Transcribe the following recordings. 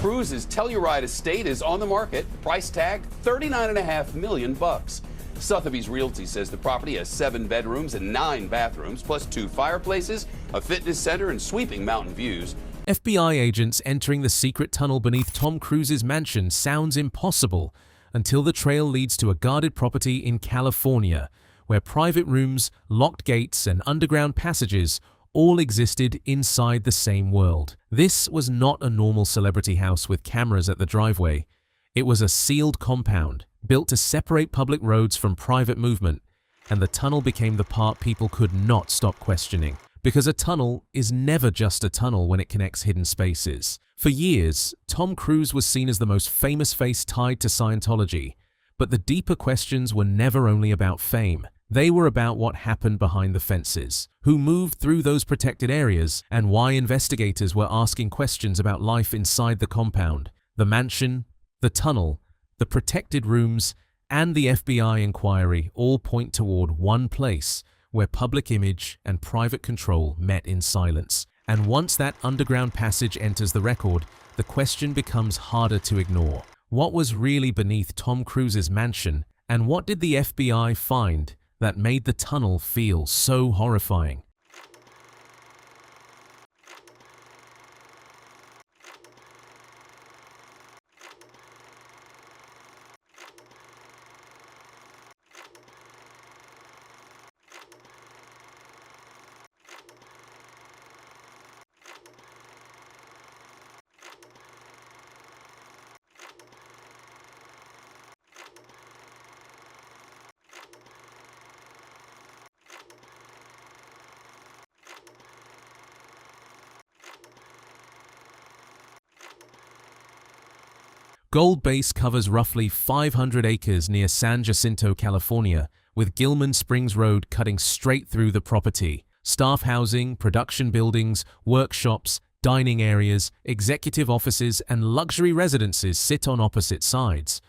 Cruse's Telluride estate is on the market. Price tag $39.5 million. Sotheby's Realty says the property has 7 bedrooms and 9 bathrooms, plus 2 fireplaces, a fitness center, and sweeping mountain views. FBI agents entering the secret tunnel beneath Tom Cruise's mansion sounds impossible until the trail leads to a guarded property in California, where private rooms, locked gates, and underground passages all existed inside the same world. This was not a normal celebrity house with cameras at the driveway. It was a sealed compound, built to separate public roads from private movement, and the tunnel became the part people could not stop questioning. Because a tunnel is never just a tunnel when it connects hidden spaces. For years, Tom Cruise was seen as the most famous face tied to Scientology, but the deeper questions were never only about fame. They were about what happened behind the fences, who moved through those protected areas, and why investigators were asking questions about life inside the compound. The mansion, the tunnel, the protected rooms, and the FBI inquiry all point toward one place where public image and private control met in silence. And once that underground passage enters the record, the question becomes harder to ignore. What was really beneath Tom Cruise's mansion, and what did the FBI find that made the tunnel feel so horrifying? Gold Base covers roughly 500 acres near San Jacinto, California, with Gilman Springs Road cutting straight through the property. Staff housing, production buildings, workshops, dining areas, executive offices, and luxury residences sit on opposite sides.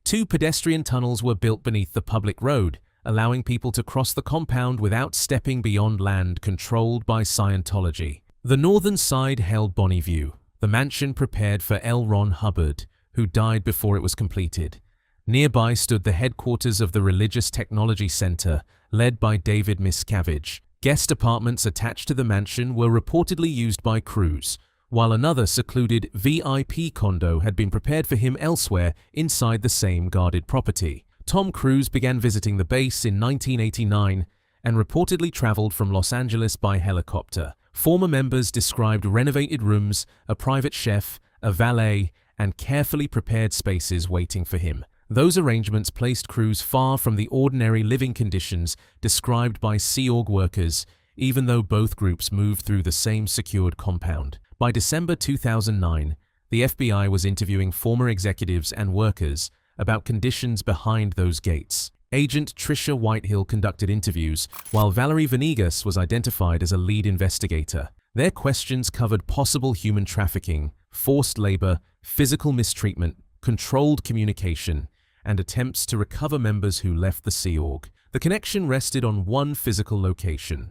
2 pedestrian tunnels were built beneath the public road, allowing people to cross the compound without stepping beyond land controlled by Scientology. The northern side held Bonnie View, the mansion prepared for L. Ron Hubbard, who died before it was completed. Nearby stood the headquarters of the Religious Technology Center, led by David Miscavige. Guest apartments attached to the mansion were reportedly used by Cruse, while another secluded VIP condo had been prepared for him elsewhere inside the same guarded property. Tom Cruise began visiting the base in 1989 and reportedly traveled from Los Angeles by helicopter. Former members described renovated rooms, a private chef, a valet, and carefully prepared spaces waiting for him. Those arrangements placed Cruse far from the ordinary living conditions described by Sea Org workers, even though both groups moved through the same secured compound. By December 2009, the FBI was interviewing former executives and workers about conditions behind those gates. Agent Tricia Whitehill conducted interviews, while Valerie Venegas was identified as a lead investigator. Their questions covered possible human trafficking, forced labor, physical mistreatment, controlled communication, and attempts to recover members who left the Sea Org. The connection rested on one physical location.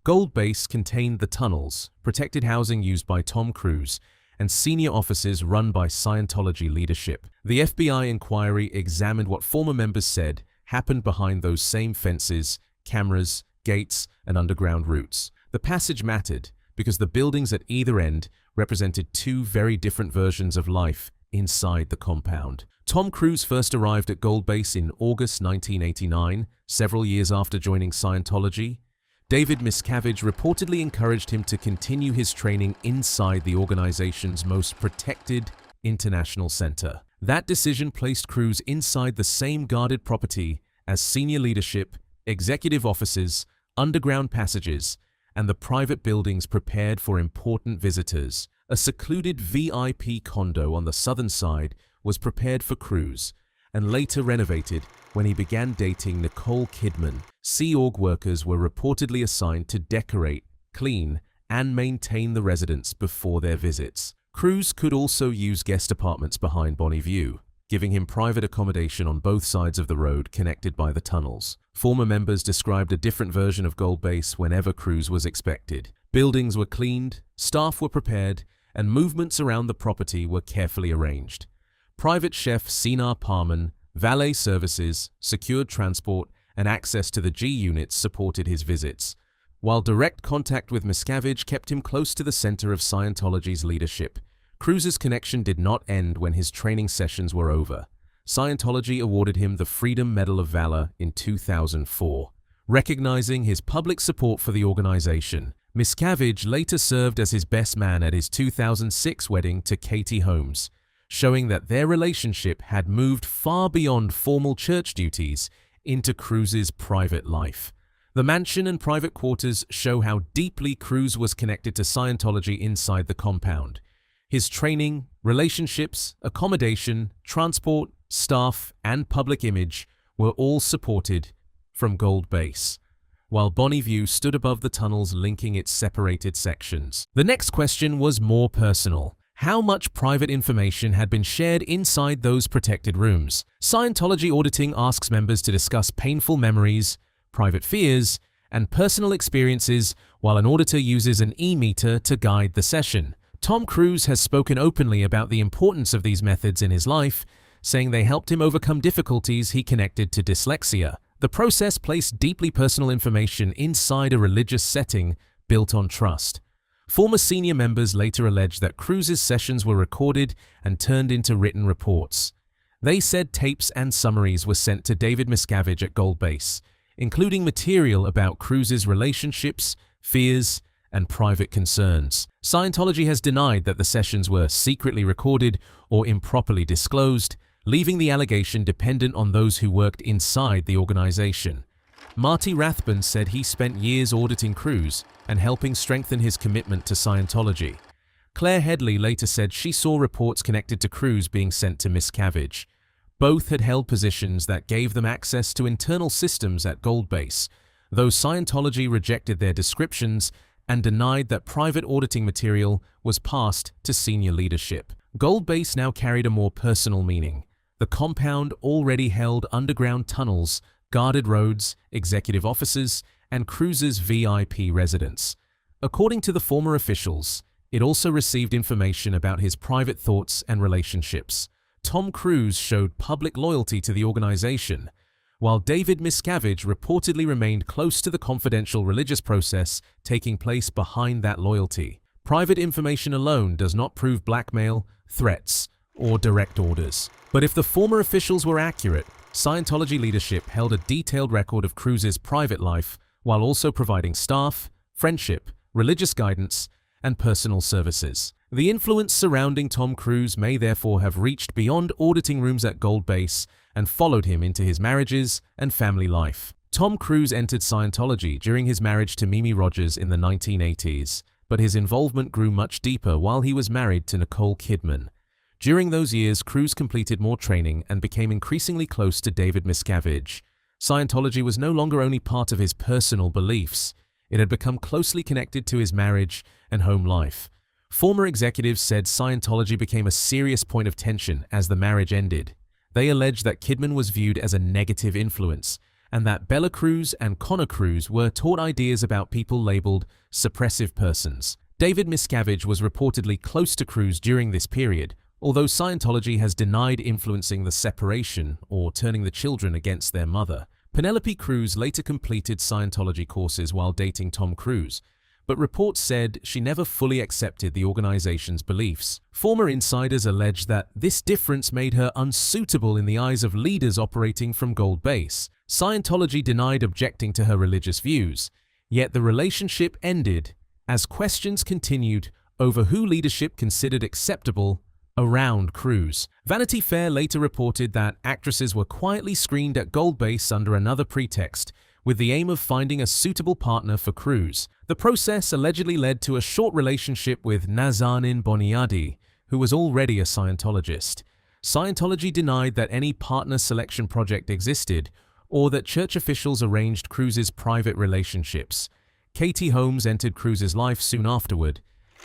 Gold Base contained the tunnels, protected housing used by Tom Cruise, and senior offices run by Scientology leadership. The FBI inquiry examined what former members said happened behind those same fences, cameras, gates, and underground routes. The passage mattered because the buildings at either end represented 2 very different versions of life inside the compound. Tom Cruise first arrived at Gold Base in August 1989, several years after joining Scientology. David Miscavige reportedly encouraged him to continue his training inside the organization's most protected international center. That decision placed Cruz inside the same guarded property as senior leadership, executive offices, underground passages, and the private buildings prepared for important visitors. A secluded VIP condo on the southern side was prepared for Cruz and later renovated when he began dating Nicole Kidman. Sea Org workers were reportedly assigned to decorate, clean, and maintain the residence before their visits. Cruz could also use guest apartments behind Bonnie View, giving him private accommodation on both sides of the road connected by the tunnels. Former members described a different version of Gold Base whenever Cruz was expected. Buildings were cleaned, staff were prepared, and movements around the property were carefully arranged. Private chef Sinar Parman, valet services, secured transport, and access to the G units supported his visits, while direct contact with Miscavige kept him close to the center of Scientology's leadership. Cruse's connection did not end when his training sessions were over. Scientology awarded him the Freedom Medal of Valor in 2004, recognizing his public support for the organization. Miscavige later served as his best man at his 2006 wedding to Katie Holmes, showing that their relationship had moved far beyond formal church duties into Cruse's private life. The mansion and private quarters show how deeply Cruse was connected to Scientology inside the compound. His training, relationships, accommodation, transport, staff, and public image were all supported from Gold Base, while Bonnie View stood above the tunnels linking its separated sections. The next question was more personal. How much private information had been shared inside those protected rooms? Scientology auditing asks members to discuss painful memories, private fears, and personal experiences, while an auditor uses an e-meter to guide the session. Tom Cruise has spoken openly about the importance of these methods in his life, saying they helped him overcome difficulties he connected to dyslexia. The process placed deeply personal information inside a religious setting built on trust. Former senior members later alleged that Cruse's sessions were recorded and turned into written reports. They said tapes and summaries were sent to David Miscavige at Gold Base, including material about Cruse's relationships, fears, and private concerns. Scientology has denied that the sessions were secretly recorded or improperly disclosed, leaving the allegation dependent on those who worked inside the organization. Marty Rathbun said he spent years auditing Cruse and helping strengthen his commitment to Scientology. Claire Headley later said she saw reports connected to Cruse being sent to Miscavige. Both had held positions that gave them access to internal systems at Gold Base, though Scientology rejected their descriptions and denied that private auditing material was passed to senior leadership. Gold Base now carried a more personal meaning. The compound already held underground tunnels, guarded roads, executive offices, and Cruse's VIP residence. According to the former officials, it also received information about his private thoughts and relationships. Tom Cruise showed public loyalty to the organization, while David Miscavige reportedly remained close to the confidential religious process taking place behind that loyalty. Private information alone does not prove blackmail, threats, or direct orders. But if the former officials were accurate, Scientology leadership held a detailed record of Cruse's private life while also providing staff, friendship, religious guidance, and personal services. The influence surrounding Tom Cruise may therefore have reached beyond auditing rooms at Gold Base and followed him into his marriages and family life. Tom Cruise entered Scientology during his marriage to Mimi Rogers in the 1980s, but his involvement grew much deeper while he was married to Nicole Kidman. During those years, Cruse completed more training and became increasingly close to David Miscavige. Scientology was no longer only part of his personal beliefs, it had become closely connected to his marriage and home life. Former executives said Scientology became a serious point of tension as the marriage ended. They alleged that Kidman was viewed as a negative influence, and that Bella Cruse and Connor Cruse were taught ideas about people labeled suppressive persons. David Miscavige was reportedly close to Cruse during this period, although Scientology has denied influencing the separation or turning the children against their mother. Penelope Cruz later completed Scientology courses while dating Tom Cruise, but reports said she never fully accepted the organization's beliefs. Former insiders alleged that this difference made her unsuitable in the eyes of leaders operating from Gold Base. Scientology denied objecting to her religious views, yet the relationship ended as questions continued over who leadership considered acceptable around Cruse. Vanity Fair later reported that actresses were quietly screened at Gold Base under another pretext, with the aim of finding a suitable partner for Cruse. The process allegedly led to a short relationship with Nazanin Boniadi, who was already a Scientologist. Scientology denied that any partner selection project existed, or that church officials arranged Cruse's private relationships. Katie Holmes entered Cruse's life soon afterward,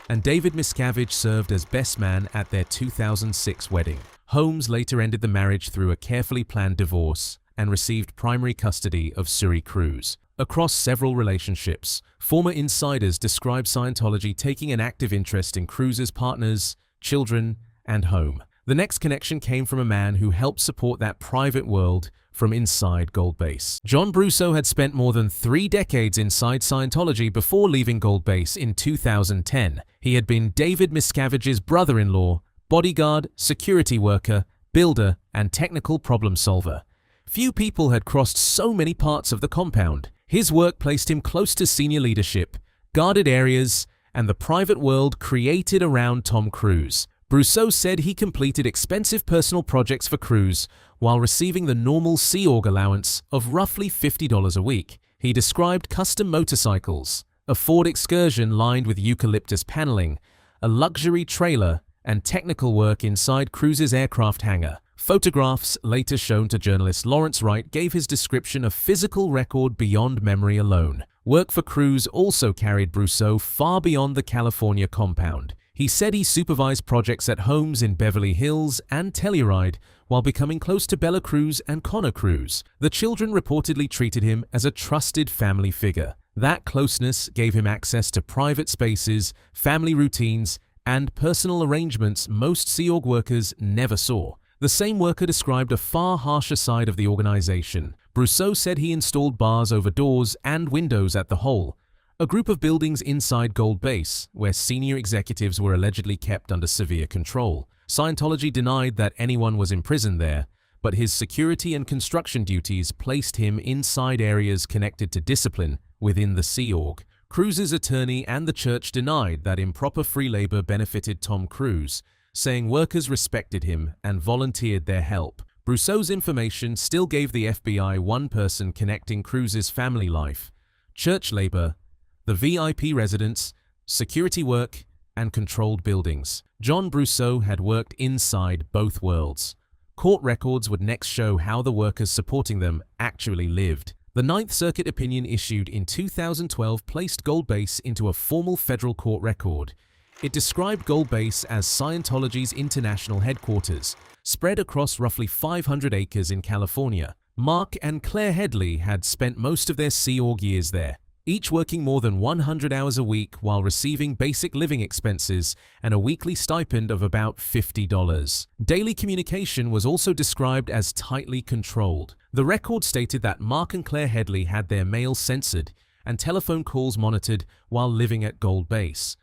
and David Miscavige served as best man at their 2006 wedding. Holmes later ended the marriage through a carefully planned divorce and received primary custody of Suri Cruse. across several relationships. Former insiders describe Scientology taking an active interest in Cruse's partners, children, and home. The next connection came from a man who helped support that private world from inside Gold Base. John Brusso had spent more than 3 decades inside Scientology before leaving Gold Base in 2010. He had been David Miscavige's brother-in-law, bodyguard, security worker, builder, and technical problem solver. Few people had crossed so many parts of the compound. His work placed him close to senior leadership, guarded areas, and the private world created around Tom Cruise. Brusso said he completed expensive personal projects for Cruse while receiving the normal Sea Org allowance of roughly $50 a week. He described custom motorcycles, a Ford Excursion lined with eucalyptus paneling, a luxury trailer, and technical work inside Cruse's aircraft hangar. Photographs later shown to journalist Lawrence Wright gave his description a physical record beyond memory alone. Work for Cruse also carried Brusso far beyond the California compound. He said he supervised projects at homes in Beverly Hills and Telluride while becoming close to Bella Cruz and Connor Cruz. The children reportedly treated him as a trusted family figure. That closeness gave him access to private spaces, family routines, and personal arrangements most Sea Org workers never saw. The same worker described a far harsher side of the organization. Brusso said he installed bars over doors and windows at the Hole, a group of buildings inside Gold Base, where senior executives were allegedly kept under severe control. Scientology denied that anyone was imprisoned there, but his security and construction duties placed him inside areas connected to discipline within the Sea Org. Cruse's attorney and the church denied that improper free labor benefited Tom Cruise, saying workers respected him and volunteered their help. Brusso's information still gave the FBI one person connecting Cruse's family life: church labor, the VIP residence, security work, and controlled buildings. John Brusso had worked inside both worlds. Court records would next show how the workers supporting them actually lived. The Ninth Circuit opinion issued in 2012 placed Gold Base into a formal federal court record. It described Gold Base as Scientology's international headquarters, spread across roughly 500 acres in California. Mark and Claire Headley had spent most of their Sea Org years there, each working more than 100 hours a week while receiving basic living expenses and a weekly stipend of about $50. Daily communication was also described as tightly controlled. The record stated that Mark and Claire Headley had their mail censored and telephone calls monitored while living at Gold Base.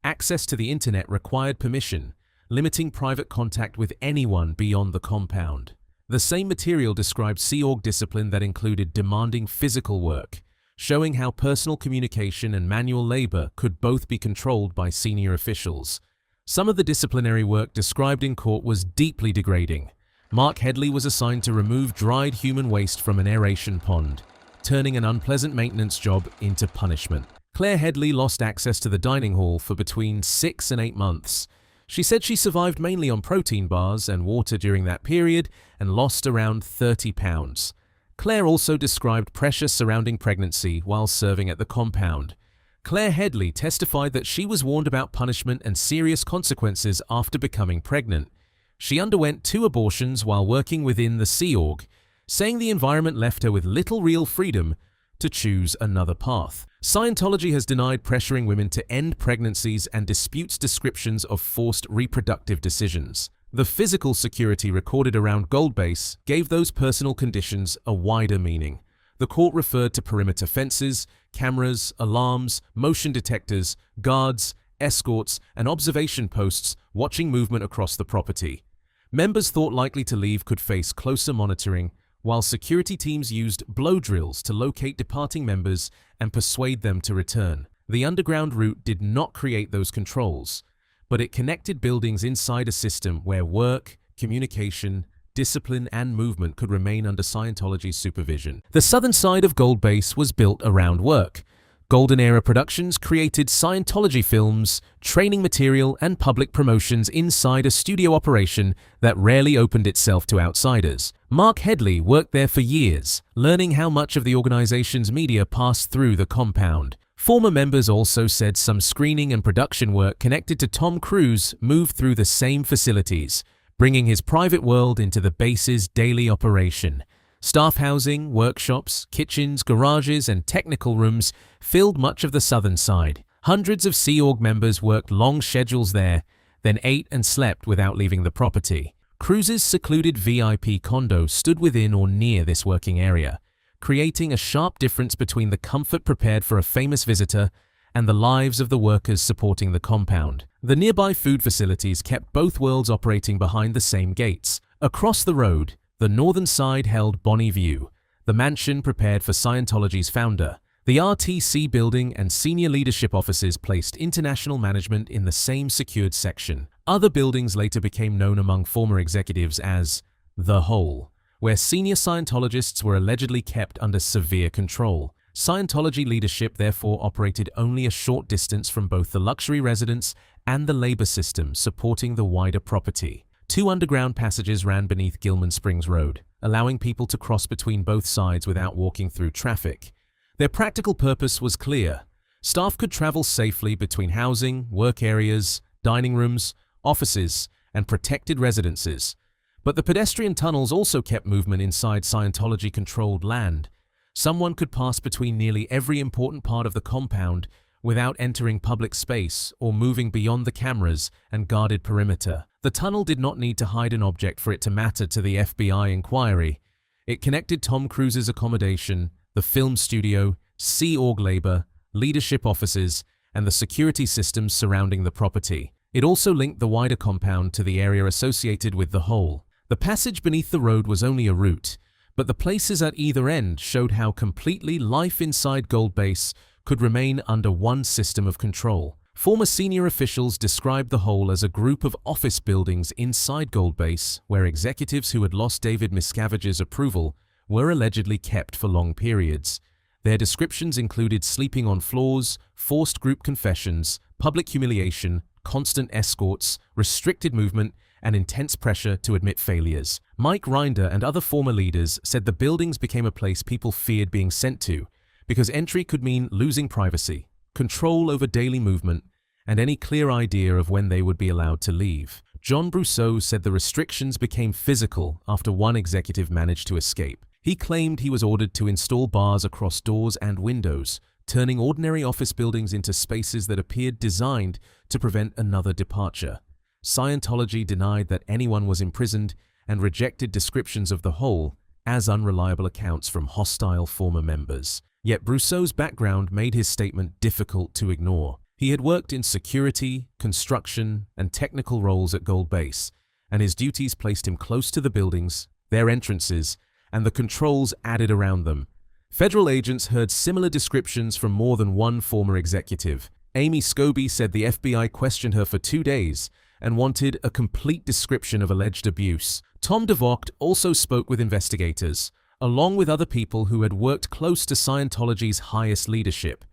Access to the internet required permission, limiting private contact with anyone beyond the compound. The same material described Sea Org discipline that included demanding physical work, showing how personal communication and manual labor could both be controlled by senior officials. Some of the disciplinary work described in court was deeply degrading. Mark Headley was assigned to remove dried human waste from an aeration pond, turning an unpleasant maintenance job into punishment. Claire Headley lost access to the dining hall for between 6 and 8 months. She said she survived mainly on protein bars and water during that period and lost around 30 pounds. Claire also described pressure surrounding pregnancy while serving at the compound. Claire Headley testified that she was warned about punishment and serious consequences after becoming pregnant. She underwent 2 abortions while working within the Sea Org, saying the environment left her with little real freedom to choose another path. Scientology has denied pressuring women to end pregnancies and disputes descriptions of forced reproductive decisions. The physical security recorded around Gold Base gave those personal conditions a wider meaning. The court referred to perimeter fences, cameras, alarms, motion detectors, guards, escorts, and observation posts watching movement across the property. Members thought likely to leave could face closer monitoring, while security teams used blow drills to locate departing members and persuade them to return. The underground route did not create those controls, but it connected buildings inside a system where work, communication, discipline, and movement could remain under Scientology's supervision. The southern side of Gold Base was built around work. Golden Era Productions created Scientology films, training material, and public promotions inside a studio operation that rarely opened itself to outsiders. Mark Headley worked there for years, learning how much of the organization's media passed through the compound. Former members also said some screening and production work connected to Tom Cruise moved through the same facilities, bringing his private world into the base's daily operation. Staff housing, workshops, kitchens, garages, and technical rooms filled much of the southern side. Hundreds of Sea Org members worked long schedules there, then ate and slept without leaving the property. Cruse's secluded VIP condo stood within or near this working area, creating a sharp difference between the comfort prepared for a famous visitor and the lives of the workers supporting the compound. The nearby food facilities kept both worlds operating behind the same gates. Across the road, the northern side held Bonnie View, the mansion prepared for Scientology's founder. The RTC building and senior leadership offices placed international management in the same secured section. Other buildings later became known among former executives as the Hole, where senior Scientologists were allegedly kept under severe control. Scientology leadership therefore operated only a short distance from both the luxury residence and the labor system supporting the wider property. 2 underground passages ran beneath Gilman Springs Road, allowing people to cross between both sides without walking through traffic. Their practical purpose was clear. Staff could travel safely between housing, work areas, dining rooms, offices, and protected residences. But the pedestrian tunnels also kept movement inside Scientology-controlled land. Someone could pass between nearly every important part of the compound without entering public space or moving beyond the cameras and guarded perimeter. The tunnel did not need to hide an object for it to matter to the FBI inquiry. It connected Tom Cruise's accommodation, the film studio, Sea Org labor, leadership offices, and the security systems surrounding the property. It also linked the wider compound to the area associated with the Hole. The passage beneath the road was only a route, but the places at either end showed how completely life inside Gold Base could remain under one system of control. Former senior officials described the Hole as a group of office buildings inside Gold Base where executives who had lost David Miscavige's approval were allegedly kept for long periods. Their descriptions included sleeping on floors, forced group confessions, public humiliation, constant escorts, restricted movement, and intense pressure to admit failures. Mike Rinder and other former leaders said the buildings became a place people feared being sent to because entry could mean losing privacy, control over daily movement, and any clear idea of when they would be allowed to leave. John Brousseau said the restrictions became physical after one executive managed to escape. He claimed he was ordered to install bars across doors and windows, turning ordinary office buildings into spaces that appeared designed to prevent another departure. Scientology denied that anyone was imprisoned and rejected descriptions of the Hole as unreliable accounts from hostile former members. Yet Brousseau's background made his statement difficult to ignore. He had worked in security, construction, and technical roles at Gold Base, and his duties placed him close to the buildings, their entrances, and the controls added around them. Federal agents heard similar descriptions from more than one former executive. Amy Scobie said the FBI questioned her for 2 days and wanted a complete description of alleged abuse. Tom DeVocht also spoke with investigators, along with other people who had worked close to Scientology's highest leadership.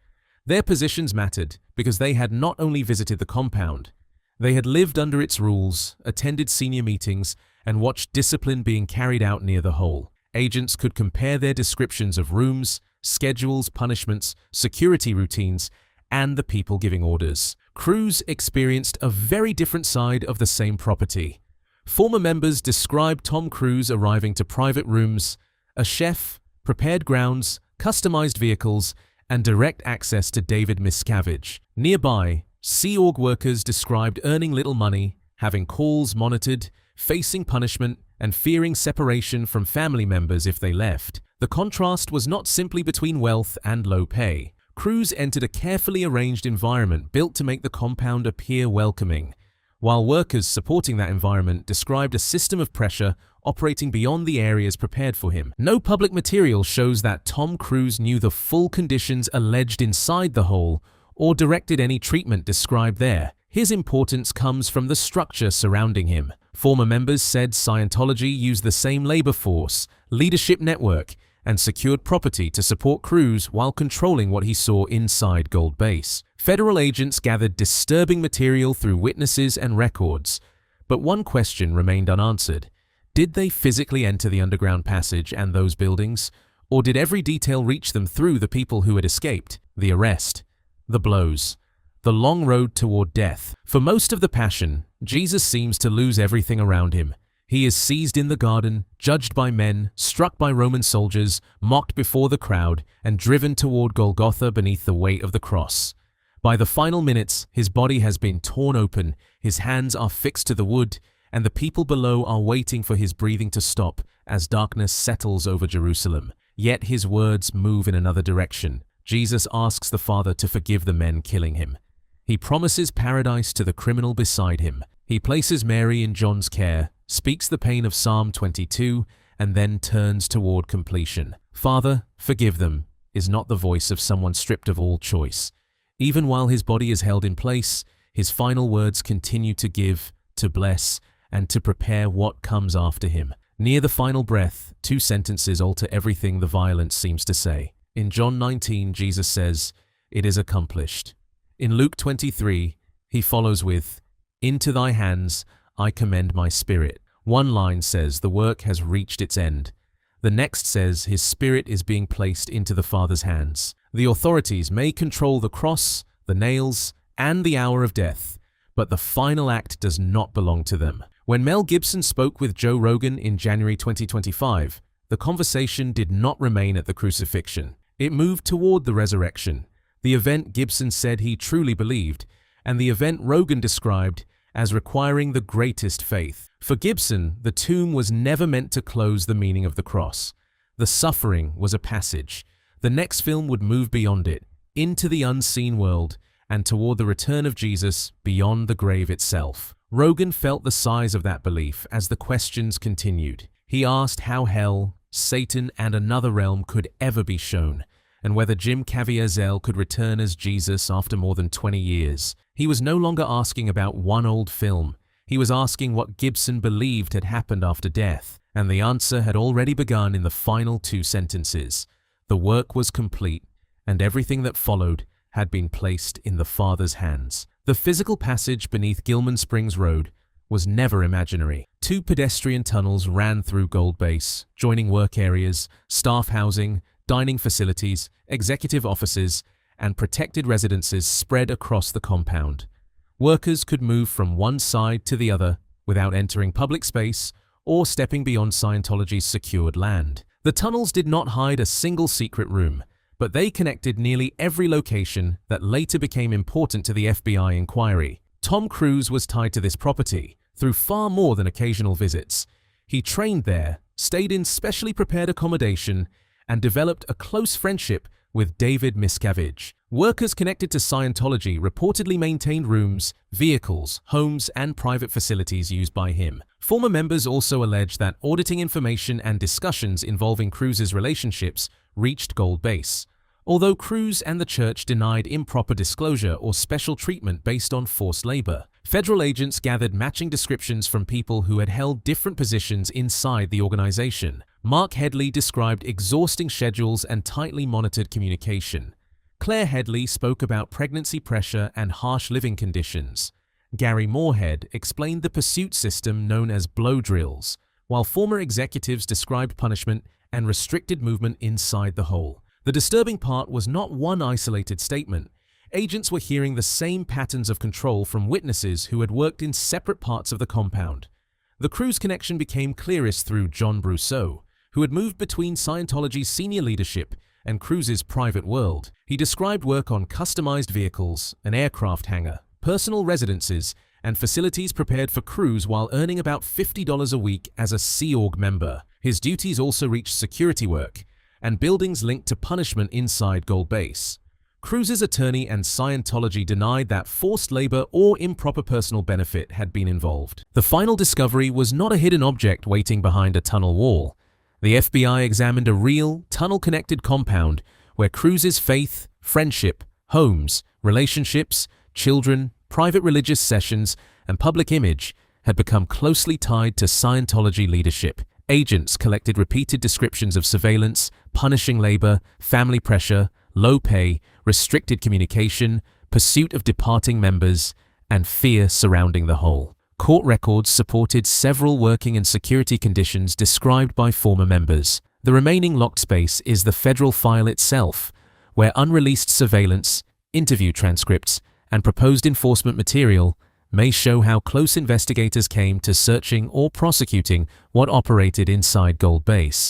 Their positions mattered because they had not only visited the compound, they had lived under its rules, attended senior meetings, and watched discipline being carried out near the Hole. Agents could compare their descriptions of rooms, schedules, punishments, security routines, and the people giving orders. Cruse experienced a very different side of the same property. Former members described Tom Cruise arriving to private rooms, a chef, prepared grounds, customized vehicles, and direct access to David Miscavige. Nearby, Sea Org workers described earning little money, having calls monitored, facing punishment, and fearing separation from family members if they left. The contrast was not simply between wealth and low pay. Cruse entered a carefully arranged environment built to make the compound appear welcoming, while workers supporting that environment described a system of pressure operating beyond the areas prepared for him. No public material shows that Tom Cruise knew the full conditions alleged inside the Hole or directed any treatment described there. His importance comes from the structure surrounding him. Former members said Scientology used the same labor force, leadership network, and secured property to support Cruse while controlling what he saw inside Gold Base. Federal agents gathered disturbing material through witnesses and records, but one question remained unanswered. Did they physically enter the underground passage and those buildings, or did every detail reach them through the people who had escaped? The arrest, the blows, the long road toward death. For most of the Passion, Jesus seems to lose everything around him. He is seized in the garden, judged by men, struck by Roman soldiers, mocked before the crowd, and driven toward Golgotha beneath the weight of the cross. By the final minutes, his body has been torn open, his hands are fixed to the wood, and the people below are waiting for his breathing to stop as darkness settles over Jerusalem. Yet his words move in another direction. Jesus asks the Father to forgive the men killing him. He promises paradise to the criminal beside him. He places Mary in John's care, speaks the pain of Psalm 22, and then turns toward completion. Father, forgive them, is not the voice of someone stripped of all choice. Even while his body is held in place, his final words continue to give, to bless, and to prepare what comes after him. Near the final breath, two sentences alter everything the violence seems to say. In John 19, Jesus says, "It is accomplished." In Luke 23, he follows with, "Into thy hands I commend my spirit." One line says the work has reached its end. The next says his spirit is being placed into the Father's hands. The authorities may control the cross, the nails, and the hour of death, but the final act does not belong to them. When Mel Gibson spoke with Joe Rogan in January 2025, the conversation did not remain at the crucifixion. It moved toward the resurrection, the event Gibson said he truly believed, and the event Rogan described as requiring the greatest faith. For Gibson, the tomb was never meant to close the meaning of the cross. The suffering was a passage. The next film would move beyond it, into the unseen world, and toward the return of Jesus beyond the grave itself. Rogan felt the size of that belief as the questions continued. He asked how hell, Satan, and another realm could ever be shown, and whether Jim Caviezel could return as Jesus after more than 20 years. He was no longer asking about one old film. He was asking what Gibson believed had happened after death, and the answer had already begun in the final two sentences. The work was complete, and everything that followed had been placed in the Father's hands. The physical passage beneath Gilman Springs Road was never imaginary. Two pedestrian tunnels ran through Gold Base, joining work areas, staff housing, dining facilities, executive offices, and protected residences spread across the compound. Workers could move from one side to the other without entering public space or stepping beyond Scientology's secured land. The tunnels did not hide a single secret room, but they connected nearly every location that later became important to the FBI inquiry. Tom Cruise was tied to this property through far more than occasional visits. He trained there, stayed in specially prepared accommodation, and developed a close friendship with David Miscavige. Workers connected to Scientology reportedly maintained rooms, vehicles, homes, and private facilities used by him. Former members also alleged that auditing information and discussions involving Cruse's relationships reached Gold Base, although Cruse and the church denied improper disclosure or special treatment based on forced labor. Federal agents gathered matching descriptions from people who had held different positions inside the organization. Mark Headley described exhausting schedules and tightly monitored communication. Claire Headley spoke about pregnancy pressure and harsh living conditions. Gary Moorhead explained the pursuit system known as blow drills, while former executives described punishment and restricted movement inside the hole. The disturbing part was not one isolated statement. Agents were hearing the same patterns of control from witnesses who had worked in separate parts of the compound. The Cruse connection became clearest through John Brousseau, who had moved between Scientology's senior leadership and Cruse's private world. He described work on customized vehicles, an aircraft hangar, personal residences, and facilities prepared for Cruse while earning about $50 a week as a Sea Org member. His duties also reached security work and buildings linked to punishment inside Gold Base. Cruse's attorney and Scientology denied that forced labor or improper personal benefit had been involved. The final discovery was not a hidden object waiting behind a tunnel wall. The FBI examined a real, tunnel-connected compound where Cruse's faith, friendship, homes, relationships, children, private religious sessions, and public image had become closely tied to Scientology leadership. Agents collected repeated descriptions of surveillance, punishing labor, family pressure, low pay, restricted communication, pursuit of departing members, and fear surrounding the whole. Court records supported several working and security conditions described by former members. The remaining locked space is the federal file itself, where unreleased surveillance, interview transcripts, and proposed enforcement material may show how close investigators came to searching or prosecuting what operated inside Gold Base.